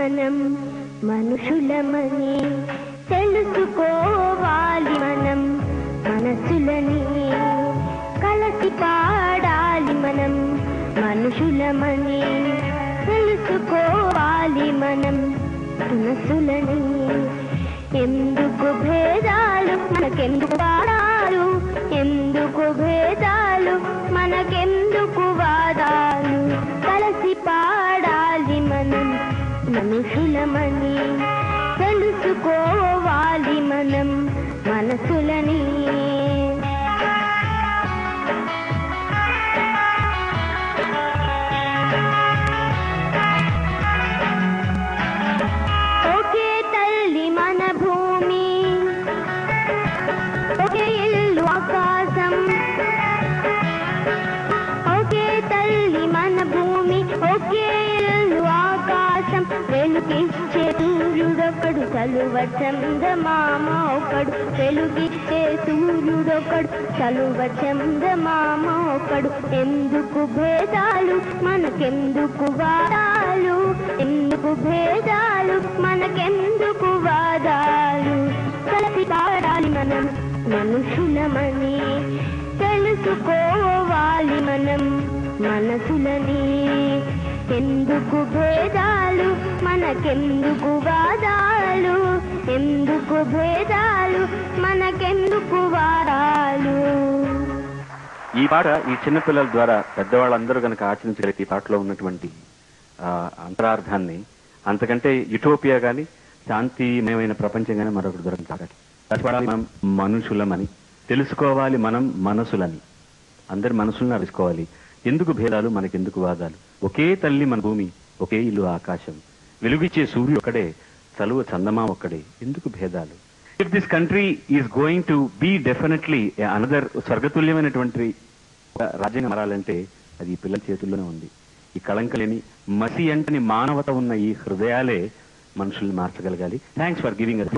మనం మనుషులమని తెలుసుకోవాలి. మనం మనసులని కలిసి పాడాలి. మనం మనుషులమని తెలుసుకోవాలి. మనం మనసులని ఎందుకు భేదాలు మనకెందుకు వాదాలు, ఎందుకు భేదాలు మనకెందుకు వాదాలు, కలిసి పాడాలి. మనం మనుషులమని తెలుసుకోవాలి. మనం మనసులని ఒకే తల్లి మన భూమి, ఒకే ఇల్లు ఆకాశం, ఒకే తల్లి మన భూమి, ఒకే ఇల్లు ఆకాశం. వెలుగిచ్చే సూర్యుడొకడు, చలువ చందమామ ఒకడు. వెలుగిచ్చే సూర్యుడొకడు, చలువ చందమామ ఒకడు. ఎందుకు భేదాలు మనకెందుకు వాదాలు, ఎందుకు భేదాలు మనకెందుకు వాదాలు, కలిసి పాడాలి. మనం మనుషులమని తెలుసుకోవాలి. మనం మనసులని ఎందుకు భేదాలు మనకెందుకు వాదాలు, ఎందుకు భేదాలు మనకెందుకు వాదాలు. ఈ పాట ఈ చిన్నపిల్లల ద్వారా పెద్దవాళ్ళందరూ కనుక ఆచరించగలిగే ఈ పాటలో ఉన్నటువంటి అంతరార్థాన్ని అంతకంటే యుటోపియా గాని శాంతిమయమైన ప్రపంచం గానీ మరొకటి దొరకదు. మనం మనుషులమని తెలుసుకోవాలి. మనం మనసులని అందరి మనసులను అరుచుకోవాలి. ఎందుకు భేదాలు మనకెందుకు వాదాలు, ఒకే తల్లి మన భూమి, ఒకే ఇల్లు ఆకాశం. వెలుగిచ్చే సూర్యుడు ఒక్కడే, చలువ చందమా ఒక్కడే. ఎందుకు భేదాలు? If this country is going to be definitely another స్వర్గతుల్యమైనటువంటి రాజ్యంగా మారాలంటే అది ఈ పిల్లల చేతుల్లోనే ఉంది. ఈ కళంకలేని మసి అంటని మానవత ఉన్న ఈ హృదయాలే మనుషుల్ని మార్చగలగాలి. Thanks for giving us.